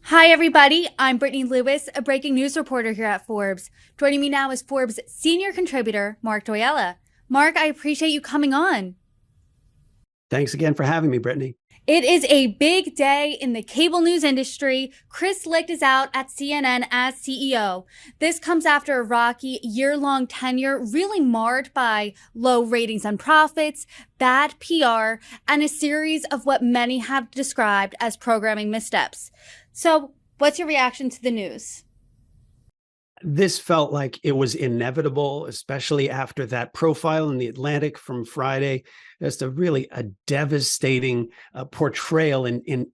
Hi, everybody. I'm Brittany Lewis, a breaking news reporter here at Forbes. Joining me now is Forbes senior contributor, Mark Joyella. Mark, I appreciate you coming on. Thanks again for having me, Brittany. It is a big day in the cable news industry. Chris Licht is out at CNN as CEO. This comes after a rocky year-long tenure really marred by low ratings on profits, bad PR, and a series of what many have described as programming missteps. So, what's your reaction to the news? This felt like it was inevitable, especially after that profile in the Atlantic from Friday. Just a devastating portrayal into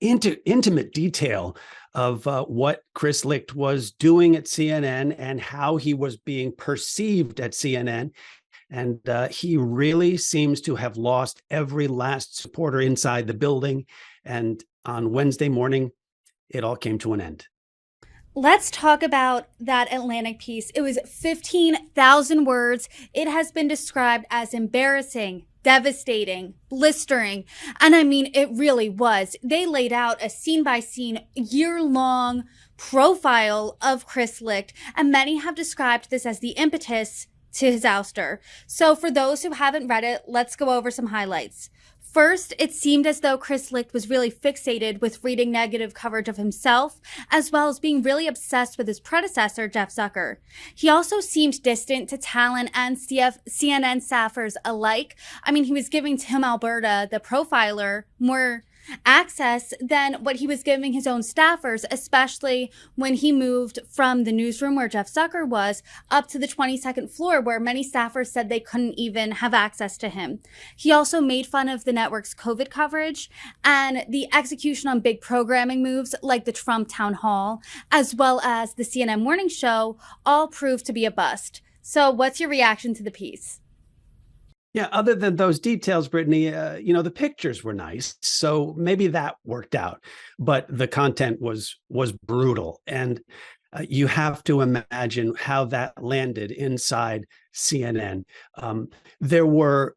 intimate detail of what Chris Licht was doing at CNN and how he was being perceived at CNN. And he really seems to have lost every last supporter inside the building. And on Wednesday morning, it all came to an end. Let's talk about that Atlantic piece. It was 15,000 words. It has been described as embarrassing, devastating, blistering. And I mean, it really was. They laid out a scene by scene, year-long profile of Chris Licht, and many have described this as the impetus to his ouster. So for those who haven't read it, let's go over some highlights. First, it seemed as though Chris Licht was really fixated with reading negative coverage of himself, as well as being really obsessed with his predecessor, Jeff Zucker. He also seemed distant to talent and CNN staffers alike. I mean, he was giving Tim Alberta, the profiler, more access than what he was giving his own staffers, especially when he moved from the newsroom where Jeff Zucker was up to the 22nd floor, where many staffers said they couldn't even have access to him. He also made fun of the network's COVID coverage and the execution on big programming moves like the Trump town hall, as well as the CNN morning show, all proved to be a bust. So what's your reaction to the piece? Yeah, other than those details, Brittany, the pictures were nice, so maybe that worked out. But the content was brutal, and you have to imagine how that landed inside CNN. There were,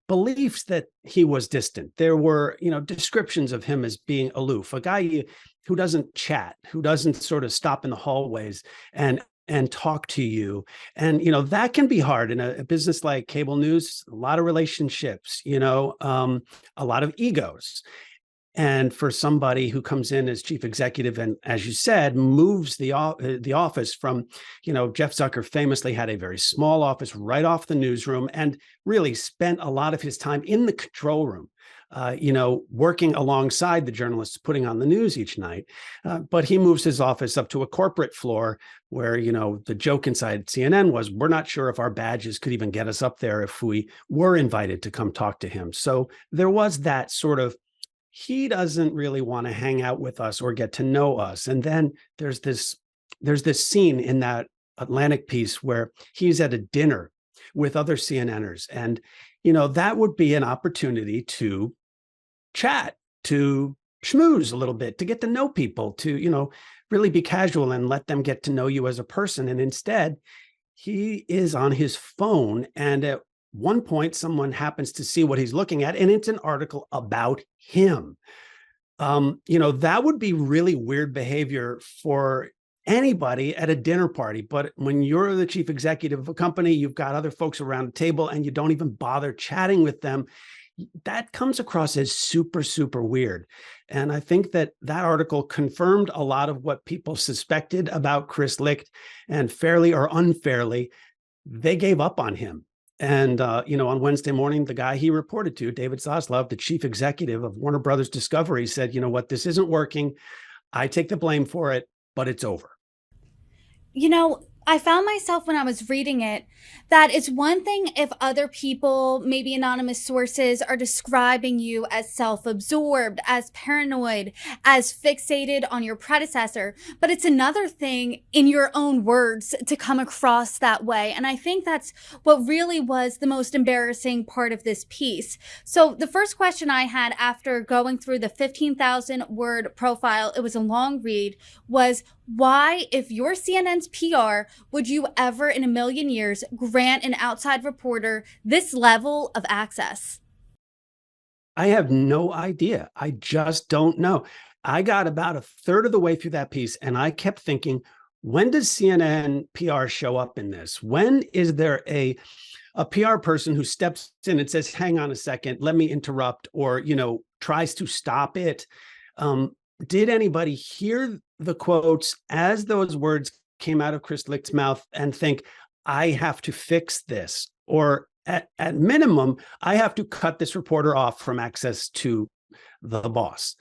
beliefs that he was distant. There were, descriptions of him as being aloof, a guy who doesn't chat, who doesn't sort of stop in the hallways and talk to you. And, that can be hard in a business like cable news, a lot of relationships, a lot of egos. And for somebody who comes in as chief executive and, as you said, moves the office from, Jeff Zucker famously had a very small office right off the newsroom and really spent a lot of his time in the control room, working alongside the journalists putting on the news each night. But he moves his office up to a corporate floor where, the joke inside CNN was, we're not sure if our badges could even get us up there if we were invited to come talk to him. So there was that sort of, he doesn't really want to hang out with us or get to know us. And then there's this scene in that Atlantic piece where he's at a dinner with other CNNers. And, that would be an opportunity to chat, to schmooze a little bit, to get to know people, to, really be casual and let them get to know you as a person. And instead, he is on his phone. And at one point, someone happens to see what he's looking at, and it's an article about him. That would be really weird behavior for anybody at a dinner party. But when you're the chief executive of a company, you've got other folks around the table and you don't even bother chatting with them. That comes across as super, super weird. And I think that article confirmed a lot of what people suspected about Chris Licht, and fairly or unfairly, they gave up on him. And, on Wednesday morning, the guy he reported to, David Zaslav, the chief executive of Warner Brothers Discovery, said, you know what, this isn't working. I take the blame for it, but it's over. I found myself when I was reading it that it's one thing if other people, maybe anonymous sources, are describing you as self-absorbed, as paranoid, as fixated on your predecessor. But it's another thing in your own words to come across that way. And I think that's what really was the most embarrassing part of this piece. So the first question I had after going through the 15,000 word profile, it was a long read, was why, if you're CNN's PR, would you ever in a million years grant an outside reporter this level of access? I have no idea. I just don't know. I got about a third of the way through that piece and I kept thinking, when does CNN PR show up in this? When is there a PR person who steps in and says, hang on a second, let me interrupt, or, tries to stop it? Did anybody hear the quotes as those words came out of Chris Licht's mouth and think, I have to fix this? Or at minimum, I have to cut this reporter off from access to the boss.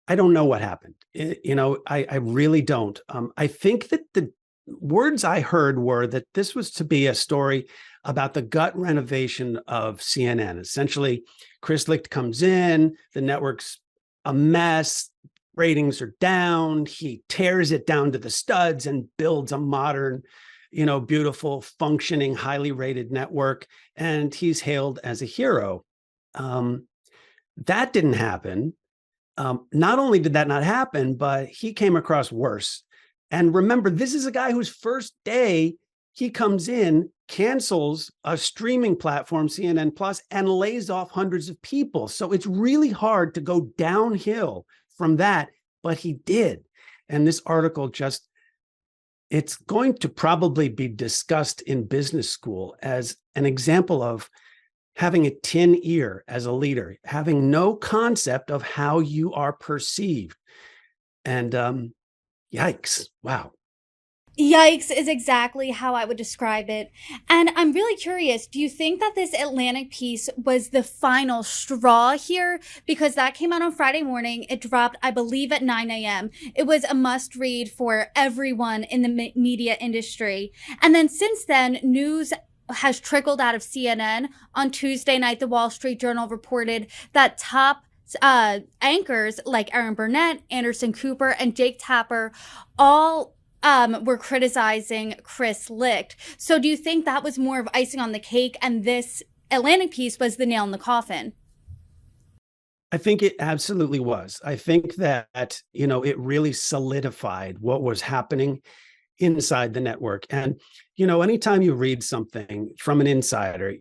I don't know what happened. I really don't. I think that the words I heard were that this was to be a story about the gut renovation of CNN. Essentially, Chris Licht comes in, the network's a mess, ratings are down, he tears it down to the studs and builds a modern, beautiful, functioning, highly rated network, and he's hailed as a hero. That didn't happen. Not only did that not happen, but he came across worse. And remember, this is a guy whose first day he comes in, cancels a streaming platform, CNN Plus, and lays off hundreds of people. So it's really hard to go downhill from that, but he did. And this article it's going to probably be discussed in business school as an example of having a tin ear as a leader, having no concept of how you are perceived. And yikes, wow. Yikes is exactly how I would describe it. And I'm really curious, do you think that this Atlantic piece was the final straw here? Because that came out on Friday morning. It dropped, I believe, at 9 a.m. It was a must read for everyone in the media industry. And then since then, news has trickled out of CNN. On Tuesday night, the Wall Street Journal reported that top anchors like Aaron Burnett, Anderson Cooper, and Jake Tapper all were criticizing Chris Licht. So do you think that was more of icing on the cake and this Atlantic piece was the nail in the coffin? I think it absolutely was. I think that, it really solidified what was happening inside the network. And, anytime you read something from an insider,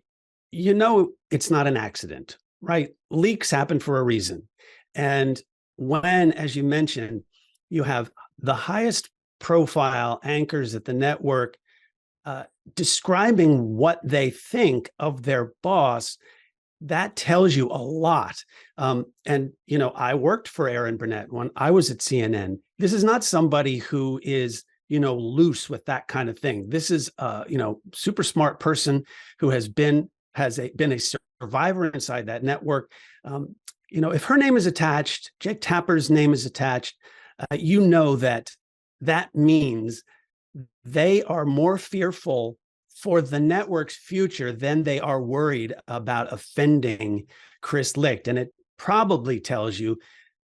it's not an accident, right? Leaks happen for a reason. And when, as you mentioned, you have the highest profile anchors at the network describing what they think of their boss, that tells you a lot. And, I worked for Aaron Burnett when I was at CNN. This is not somebody who is, loose with that kind of thing. This is super smart person who has been a survivor inside that network. If her name is attached, Jake Tapper's name is attached, that means they are more fearful for the network's future than they are worried about offending Chris Licht. And it probably tells you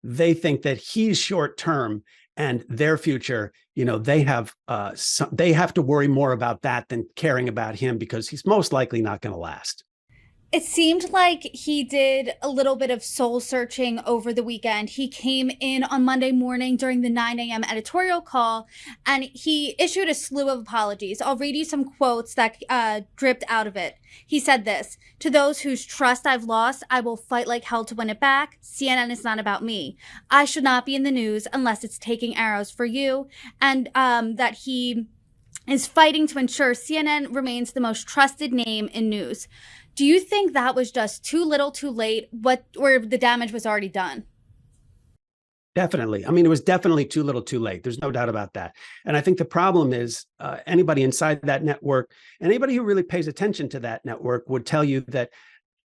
they think that he's short term and their future, they have to worry more about that than caring about him because he's most likely not going to last. It seemed like he did a little bit of soul searching over the weekend. He came in on Monday morning during the 9 a.m. editorial call, and he issued a slew of apologies. I'll read you some quotes that dripped out of it. He said this: "To those whose trust I've lost, I will fight like hell to win it back. CNN is not about me. I should not be in the news unless it's taking arrows for you." And that he is fighting to ensure CNN remains the most trusted name in news. Do you think that was just too little too late, or the damage was already done? Definitely. I mean, it was definitely too little too late. There's no doubt about that. And I think the problem is anybody inside that network, anybody who really pays attention to that network would tell you that,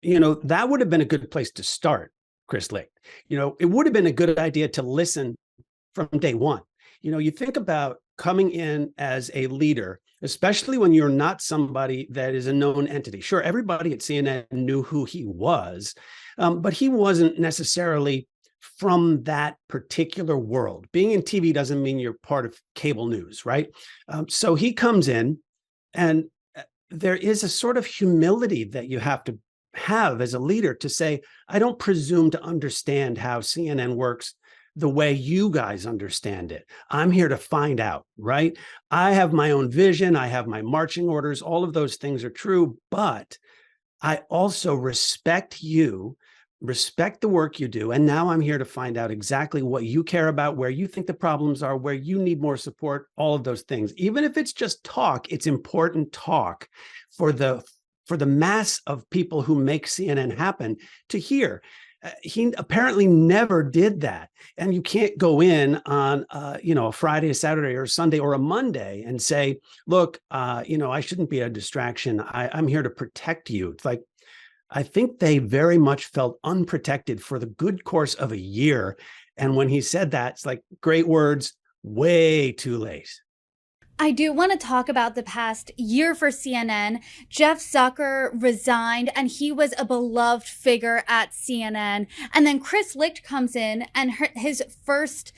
that would have been a good place to start, Chris Licht. It would have been a good idea to listen from day one. You think about coming in as a leader, especially when you're not somebody that is a known entity. Sure, everybody at CNN knew who he was, but he wasn't necessarily from that particular world. Being in TV doesn't mean you're part of cable news, right? So he comes in, and there is a sort of humility that you have to have as a leader to say, I don't presume to understand how CNN works the way you guys understand it. I'm here to find out, right? I have my own vision. I have my marching orders. All of those things are true, but I also respect you respect the work you do. And now I'm here to find out exactly what you care about, where you think the problems are, where you need more support, all of those things. Even if it's just talk, it's important talk for the mass of people who make CNN happen to hear. He apparently never did that. And you can't go in on, a Friday, a Saturday, or a Sunday, or a Monday and say, look, I shouldn't be a distraction. I'm here to protect you. It's like, I think they very much felt unprotected for the good course of a year. And when he said that, it's like, great words, way too late. I do want to talk about the past year for CNN. Jeff Zucker resigned, and he was a beloved figure at CNN. And then Chris Licht comes in, and his first,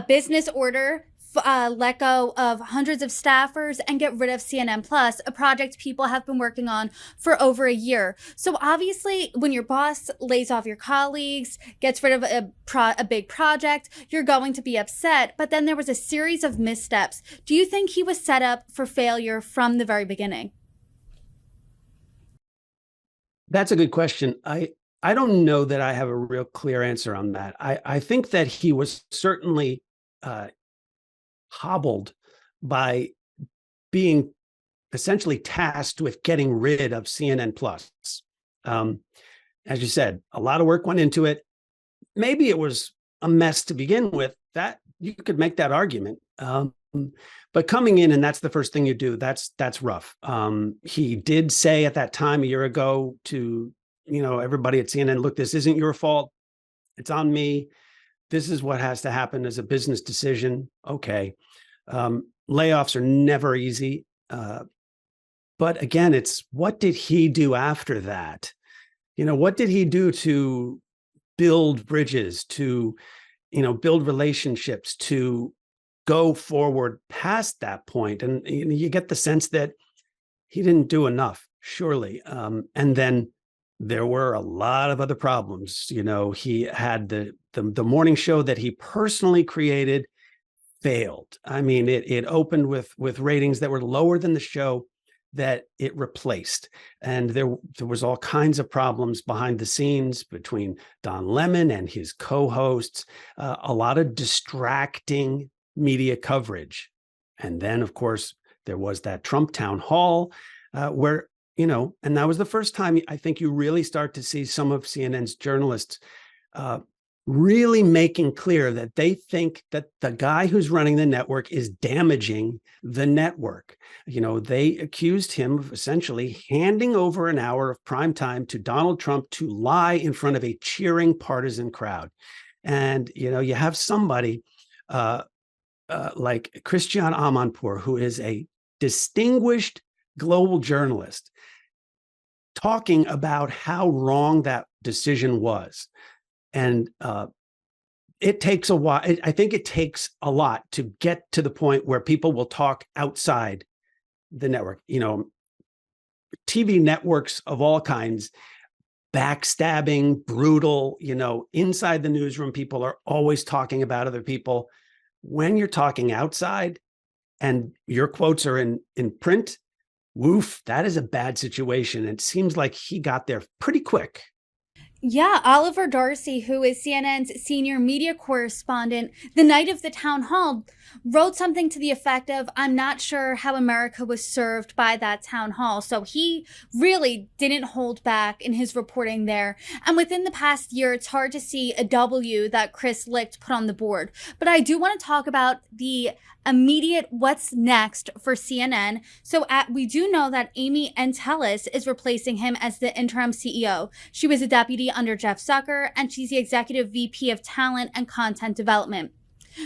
business order, let go of hundreds of staffers and get rid of CNN Plus, a project people have been working on for over a year. So obviously, when your boss lays off your colleagues, gets rid of a big project, you're going to be upset. But then there was a series of missteps. Do you think he was set up for failure from the very beginning? That's a good question. I don't know that I have a real clear answer on that. I think that he was certainly hobbled by being essentially tasked with getting rid of CNN Plus. As you said, a lot of work went into it. Maybe it was a mess to begin with. That you could make that argument. But coming in and that's the first thing you do, that's rough. He did say at that time a year ago to everybody at CNN, look, this isn't your fault. It's on me. This is what has to happen as a business decision. Okay. Layoffs are never easy. But again, it's what did he do after that? What did he do to build bridges, to, build relationships, to go forward past that point? And you get the sense that he didn't do enough, surely. And then there were a lot of other problems. He had the morning show that he personally created failed. I mean, it opened with ratings that were lower than the show that it replaced. And there was all kinds of problems behind the scenes between Don Lemon and his co-hosts, a lot of distracting media coverage. And then, of course, there was that Trump town hall where, and that was the first time I think you really start to see some of CNN's journalists really making clear that they think that the guy who's running the network is damaging the network. They accused him of essentially handing over an hour of prime time to Donald Trump to lie in front of a cheering partisan crowd. And, you have somebody like Christiane Amanpour, who is a distinguished global journalist, talking about how wrong that decision was. And it takes a while. I think it takes a lot to get to the point where people will talk outside the network. TV networks of all kinds, backstabbing, brutal, inside the newsroom, people are always talking about other people. When you're talking outside and your quotes are in print, woof, that is a bad situation. It seems like he got there pretty quick. Yeah, Oliver Darcy, who is CNN's senior media correspondent, the night of the town hall, wrote something to the effect of, I'm not sure how America was served by that town hall. So he really didn't hold back in his reporting there. And within the past year, it's hard to see a W that Chris Licht put on the board. But I do want to talk about the immediate what's next for CNN. So we do know that Emmy Award-winning is replacing him as the interim CEO. She was a deputy under Jeff Zucker, and she's the executive VP of talent and content development.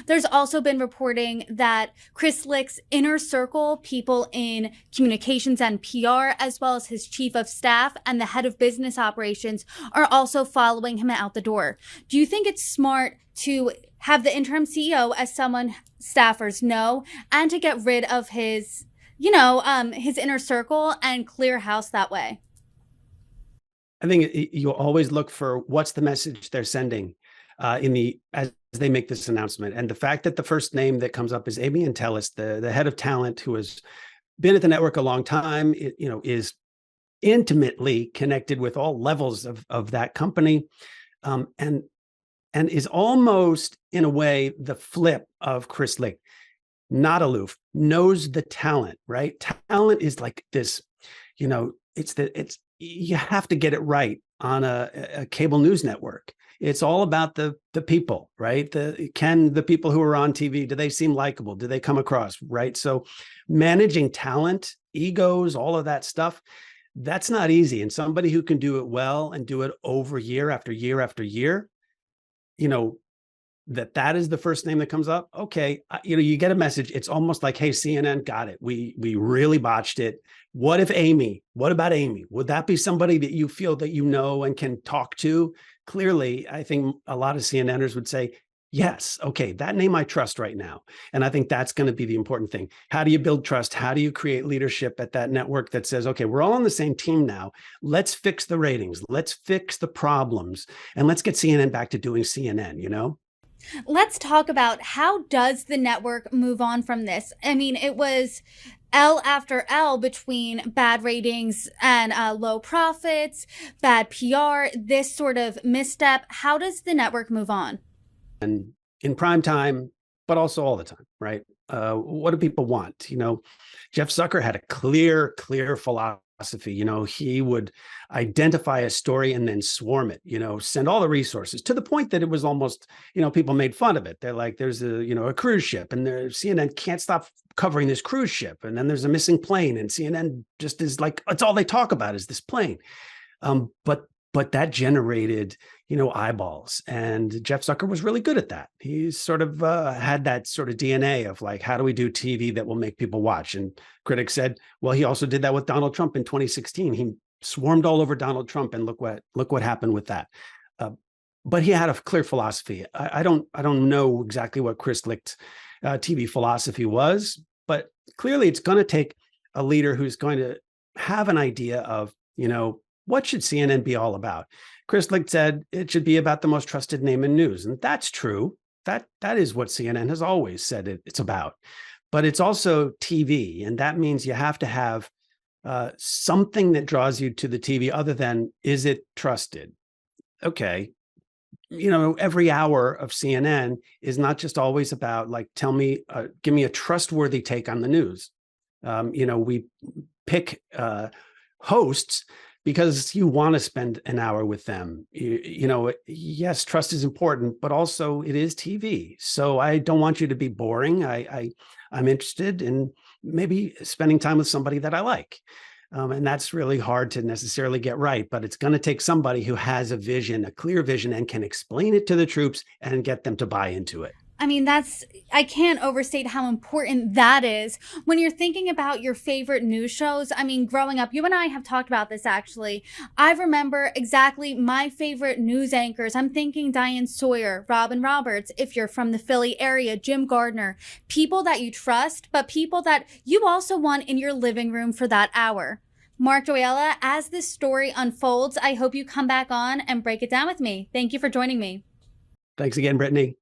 There's also been reporting that Chris Licht's inner circle, people in communications and PR, as well as his chief of staff and the head of business operations, are also following him out the door. Do you think it's smart to have the interim CEO as someone staffers know, and to get rid of his, his inner circle and clear house that way? I think you always look for what's the message they're sending as they make this announcement. And the fact that the first name that comes up is Emmy Award-winning, the head of talent, who has been at the network a long time, is intimately connected with all levels of that company, and is almost in a way the flip of Chris Licht. Not aloof, knows the talent, right? Talent is like this, it's you have to get it right on a cable news network. It's all about the people, right? The people who are on TV, do they seem likable? Do they come across, right? So managing talent, egos, all of that stuff, that's not easy. And somebody who can do it well and do it over year after year after year, you know, that is the first name that comes up. Okay, you get a message. It's almost like, hey, CNN got it. We really botched it. What about Amy? Would that be somebody that you feel that you know and can talk to? Clearly, I think a lot of CNNers would say, yes, okay, that name I trust right now. And I think that's going to be the important thing. How do you build trust? How do you create leadership at that network that says, okay, we're all on the same team now. Let's fix the ratings. Let's fix the problems. And let's get CNN back to doing CNN, Let's talk about how does the network move on from this? I mean, it was L after L between bad ratings and low profits, bad PR, this sort of misstep. How does the network move on? And in prime time, but also all the time, right? What do people want? Jeff Zucker had a clear philosophy. He would identify a story and then swarm it, send all the resources, to the point that it was almost, people made fun of it. They're like, there's a cruise ship, and CNN can't stop covering this cruise ship. And then there's a missing plane, and CNN just is like, it's all they talk about is this plane. But that generated, eyeballs. And Jeff Zucker was really good at that. He sort of had that sort of DNA of like, how do we do TV that will make people watch? And critics said, well, he also did that with Donald Trump in 2016. He swarmed all over Donald Trump, and look what happened with that. But he had a clear philosophy. I don't know exactly what Chris Licht's TV philosophy was, but clearly it's going to take a leader who's going to have an idea of, what should CNN be all about? Chris Licht said it should be about the most trusted name in news. And that's true. That is what CNN has always said it's about. But it's also TV. And that means you have to have something that draws you to the TV other than, is it trusted? Okay. Every hour of CNN is not just always about like, give me a trustworthy take on the news. We pick hosts because you want to spend an hour with them. Yes, trust is important, but also it is TV. So I don't want you to be boring. I'm interested in maybe spending time with somebody that I like. And that's really hard to necessarily get right, but it's going to take somebody who has a vision, a clear vision, and can explain it to the troops and get them to buy into it. I mean, I can't overstate how important that is when you're thinking about your favorite news shows. I mean, growing up, you and I have talked about this actually. I remember exactly my favorite news anchors. I'm thinking Diane Sawyer, Robin Roberts, if you're from the Philly area, Jim Gardner, people that you trust, but people that you also want in your living room for that hour. Mark Joyella, as this story unfolds, I hope you come back on and break it down with me. Thank you for joining me. Thanks again, Brittany.